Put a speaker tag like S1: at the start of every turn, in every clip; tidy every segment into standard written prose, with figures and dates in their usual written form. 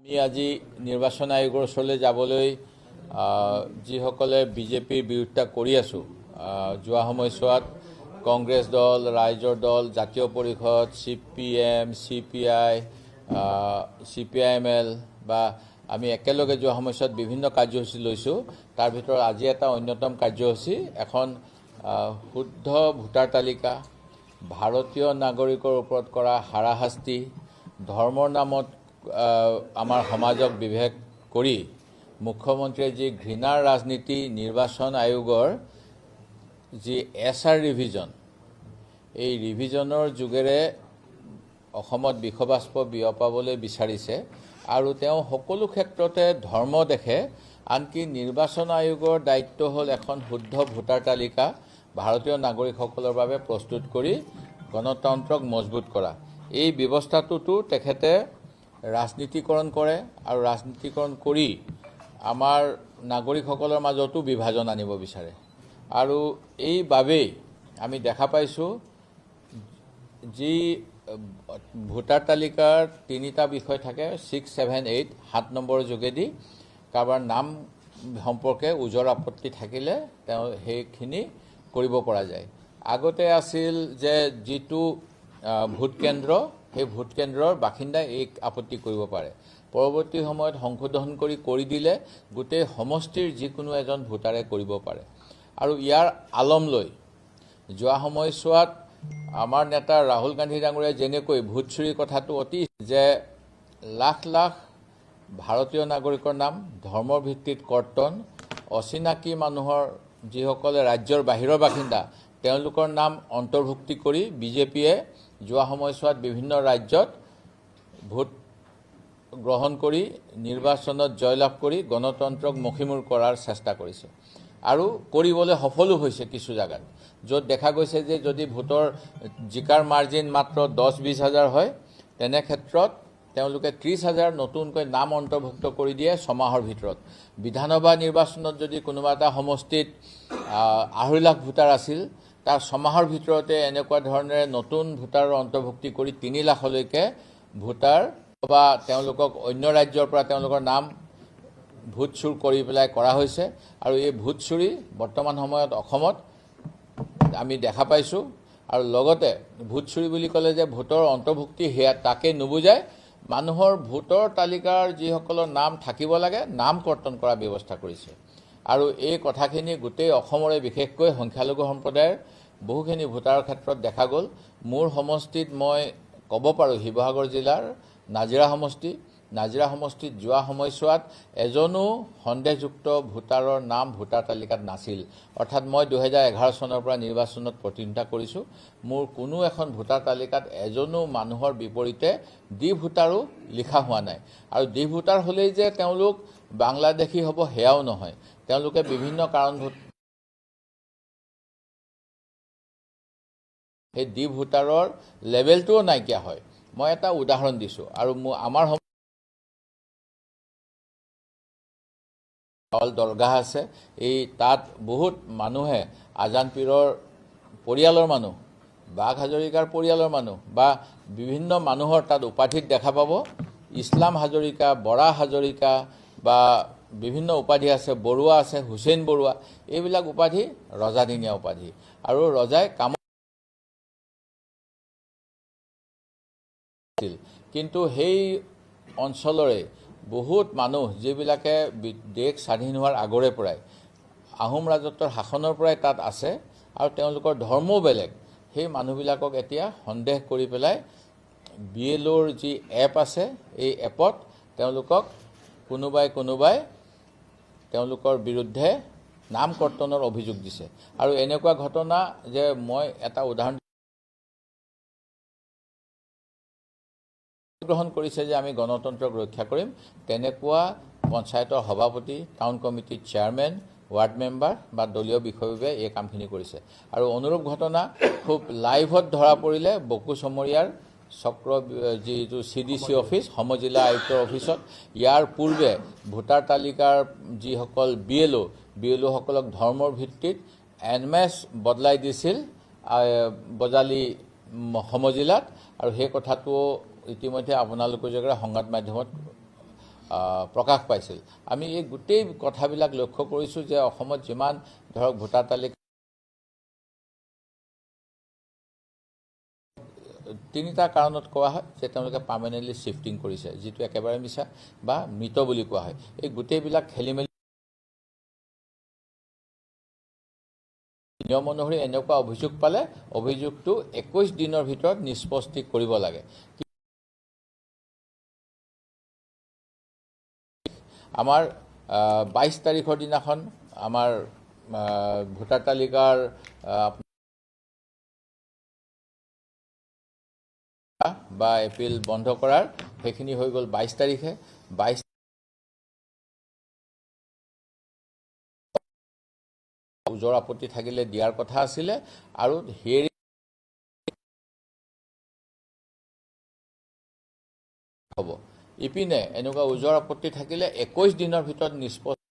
S1: আমি আজি নিৰ্বাচন আয়োগৰ ওচৰলৈ যাবলৈ যিসকলে বিজেপিৰ বিৰোধিতা কৰি আছো যোৱা সময়ছোৱাত কংগ্ৰেছ দল, ৰাইজৰ দল, জাতীয় পৰিষদ, CPM, CPI, CPIML বা আমি একেলগে যোৱা সময়ছোৱাত বিভিন্ন কাৰ্যসূচী লৈছোঁ। তাৰ ভিতৰত আজি এটা অন্যতম কাৰ্যসূচী এখন শুদ্ধ ভোটাৰ তালিকা, ভাৰতীয় নাগৰিকৰ ওপৰত কৰা হাৰাশাস্তি, ধৰ্মৰ নামত আমাৰ সমাজক বিভেদ কৰি মুখ্যমন্ত্ৰীয়ে যি ঘৃণাৰ ৰাজনীতি, নিৰ্বাচন আয়োগৰ যি SR ৰিভিজন, এই ৰিভিজনৰ যোগেৰে অসমত বিষবাষ্প বিয়পাবলৈ বিচাৰিছে আৰু তেওঁ সকলো ক্ষেত্ৰতে ধৰ্ম দেখে। আনকি নিৰ্বাচন আয়োগৰ দায়িত্ব হ'ল এখন শুদ্ধ ভোটাৰ তালিকা ভাৰতীয় নাগৰিকসকলৰ বাবে প্ৰস্তুত কৰি গণতন্ত্ৰক মজবুত কৰা। এই ব্যৱস্থাটোতো তেখেতে ৰাজনীতিকৰণ কৰে আৰু ৰাজনীতিকৰণ কৰি আমাৰ নাগৰিকসকলৰ মাজতো বিভাজন আনিব বিচাৰে। আৰু এইবাবেই আমি দেখা পাইছোঁ যি ভোটাৰ তালিকাৰ তিনিটা বিষয় থাকে, 6, 7, 8, 7 নম্বৰৰ যোগেদি কাৰোবাৰ নাম সম্পৰ্কে ওজৰ আপত্তি থাকিলে তেওঁ সেইখিনি কৰিব পৰা যায়। আগতে আছিল যে যিটো ভোট কেন্দ্ৰ, সেই ভোট কেন্দ্ৰৰ বাসিন্দাই এই আপত্তি কৰিব পাৰে। পৰৱৰ্তী সময়ত সংশোধন কৰি দিলে গোটেই সমষ্টিৰ যিকোনো এজন ভোটাৰে কৰিব পাৰে। আৰু ইয়াৰ আলম লৈ যোৱা সময়ছোৱাত আমাৰ নেতা ৰাহুল গান্ধী ডাঙৰীয়াই যেনেকৈ ভোট চুৰিৰ কথাটো অতি যে লাখ লাখ ভাৰতীয় নাগৰিকৰ নাম ধৰ্মৰ ভিত্তিত কৰ্তন, অচিনাকি মানুহৰ যিসকলে ৰাজ্যৰ বাহিৰৰ বাসিন্দা তেওঁলোকৰ নাম অন্তৰ্ভুক্তি কৰি বিজেপিয়ে যোৱা সময়ছোৱাত বিভিন্ন ৰাজ্যত ভোট গ্ৰহণ কৰি নিৰ্বাচনত জয়লাভ কৰি গণতন্ত্ৰক মষিমূৰ কৰাৰ চেষ্টা কৰিছে আৰু কৰিবলৈ সফলো হৈছে। কিছু জাগাত য'ত দেখা গৈছে যে যদি ভোটৰ জিকাৰ মাৰ্জিন মাত্ৰ 10-20 হাজাৰ হয়, তেনে ক্ষেত্ৰত তেওঁলোকে 30 হাজাৰ নতুনকৈ নাম অন্তৰ্ভুক্ত কৰি দিয়ে 6 মাহৰ ভিতৰত। বিধানসভা নিৰ্বাচনত যদি কোনোবা এটা সমষ্টিত 2.5 লাখ ভোটাৰ আছিল, তাৰ 6 মাহৰ ভিতৰতে এনেকুৱা ধৰণেৰে নতুন ভোটাৰৰ অন্তৰ্ভুক্তি কৰি 3 লাখলৈকে ভোটাৰ বা তেওঁলোকক অন্য ৰাজ্যৰ পৰা তেওঁলোকৰ নাম ভোট চুৰ কৰি পেলাই কৰা হৈছে। আৰু এই ভোট চুৰি বৰ্তমান সময়ত অসমত আমি দেখা পাইছোঁ। আৰু লগতে ভোট চুৰি বুলি ক'লে যে ভোটৰ অন্তৰ্ভুক্তি সেয়া তাকে নুবুজায়, মানুহৰ ভোটৰ তালিকাৰ যিসকলৰ নাম থাকিব লাগে নাম কৰ্তন কৰাৰ ব্যৱস্থা কৰিছে। আৰু এই কথাখিনি গোটেই অসমৰে বিশেষকৈ সংখ্যালঘু সম্প্ৰদায়ৰ বহুখিনি ভোটাৰৰ ক্ষেত্ৰত দেখা গ'ল। মোৰ সমষ্টিত মই ক'ব পাৰোঁ শিৱসাগৰ জিলাৰ নাজিৰা সমষ্টিত যোৱা সময়ছোৱাত এজনো সন্দেহযুক্ত ভোটাৰৰ নাম ভোটাৰ তালিকাত নাছিল। অৰ্থাৎ মই 2011 চনৰ পৰা নিৰ্বাচনত প্ৰতিদ্বন্দ্বিতা কৰিছোঁ। মোৰ কোনো এখন ভোটাৰ তালিকাত এজনো মানুহৰ বিপৰীতে ডি ভোটাৰো লিখা হোৱা নাই। আৰু ডি ভোটাৰ হ'লেই যে তেওঁলোক বাংলাদেশী হ'ব সেয়াও নহয়, তেওঁলোকে বিভিন্ন কাৰণ সেই ডি ভোটাৰৰ লেভেলটোও নাইকিয়া হয়। মই এটা উদাহৰণ দিছোঁ। আৰু আমাৰ দৰগাহ আছে, এই তাত বহুত মানুহে আজান পীৰৰ পৰিয়ালৰ মানুহ, বাঘ হাজৰিকাৰ পৰিয়ালৰ মানুহ বা বিভিন্ন মানুহৰ তাত উপাধিত দেখা পাব। ইছলাম হাজৰিকা, বৰা হাজৰিকা বা বিভিন্ন উপাধি আছে, বৰুৱা আছে, হুছেইন বৰুৱা, এইবিলাক উপাধি ৰজাদিনীয়া উপাধি। আৰু ৰজাই কামত কিন্তু সেই অঞ্চলৰে বহুত মানুহ যিবিলাকে দেশ স্বাধীন হোৱাৰ আগৰে পৰাই আহোম ৰাজত্বৰ শাসনৰ পৰাই তাত আছে আৰু তেওঁলোকৰ ধৰ্মও বেলেগ, সেই মানুহবিলাকক এতিয়া সন্দেহ কৰি পেলাই BLOৰ যি এপ আছে এই এপত তেওঁলোকক কোনোবাই তেওঁলোকৰ বিৰুদ্ধে নাম কৰ্তনৰ অভিযোগ দিছে। আৰু এনেকুৱা ঘটনা যে মই এটা উদাহৰণ গ্ৰহণ কৰিছে যে আমি গণতন্ত্ৰক ৰক্ষা কৰিম, তেনেকুৱা পঞ্চায়তৰ সভাপতি, টাউন কমিটিৰ চেয়াৰমেন, ৱাৰ্ড মেম্বাৰ বা দলীয় বিষয়ববীয়াই এই কামখিনি কৰিছে। আৰু অনুৰূপ ঘটনা খুব লাইভত ধৰা পৰিলে বকু চমৰীয়াৰ চক্ৰ যিটো CDC অফিচ, সমজিলা আয়ুক্তৰ অফিচত। ইয়াৰ পূৰ্বে ভোটাৰ তালিকাৰ যিসকল BLOসকলক ধৰ্মৰ ভিত্তিত NMS বদলাই দিছিল বজালী সমজিলাত। আৰু সেই কথাটো ইতিমধ্যে আপোনালোকৰ যোগেৰে সংবাদ মাধ্যমত প্ৰকাশ পাইছিল। আমি এই গোটেই কথাবিলাক লক্ষ্য কৰিছোঁ যে অসমত যিমান ধৰক ভোটাৰ তালিকা তিনিটা কাৰণত কোৱা হয় যে তেওঁলোকে পাৰ্মানেণ্টলি শ্বিফটিং কৰিছে, যিটো একেবাৰে মিছা বা মৃত বুলি কোৱা হয়। এই গোটেইবিলাক খেলিমেলি নিয়ম অনুসৰি এনেকুৱা অভিযোগ পালে অভিযোগটো 21 দিনৰ ভিতৰত নিষ্পত্তি কৰিব লাগে। আমাৰ 22 তাৰিখৰ দিনাখন আমাৰ ভোটাৰ তালিকাৰ বা এপিল বন্ধ কৰাৰ সেইখিনি হৈ গ'ল 22 তাৰিখে। 22 ওজৰ আপত্তি থাকিলে দিয়াৰ কথা আছিলে আৰু হিয়াৰিং হ'ব। ইপিনে এনেকুৱা ওজৰ আপত্তি থাকিলে 21 দিনৰ ভিতৰত নিষ্পত্তি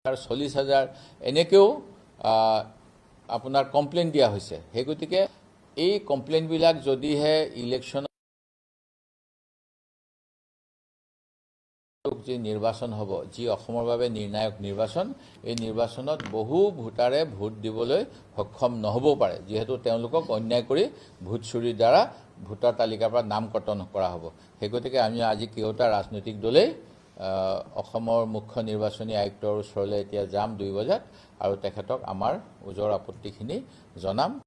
S1: 40,000 এনেকৈও আপোনাৰ কমপ্লেইন দিয়া হৈছে। সেই গতিকে এই কমপ্লেইনবিলাক যদিহে ইলেকশ্যন যি নিৰ্বাচন হ'ব, যি অসমৰ বাবে নিৰ্ণায়ক নিৰ্বাচন, এই নিৰ্বাচনত বহু ভোটাৰে ভোট দিবলৈ সক্ষম নহ'বও পাৰে, যিহেতু তেওঁলোকক অন্যায় কৰি ভোট চুৰিৰ দ্বাৰা ভোটাৰ তালিকাৰ পৰা নাম কৰ্তন কৰা হ'ব। সেই গতিকে আমি আজি কেওটা ৰাজনৈতিক দলেই অসমৰ মুখ্য নিৰ্বাচনী আয়ুক্তৰ ওচৰলৈ এতিয়া যাম 2 বজাত আৰু তেখেতক আমাৰ ওজৰ আপত্তিখিনি জনাম।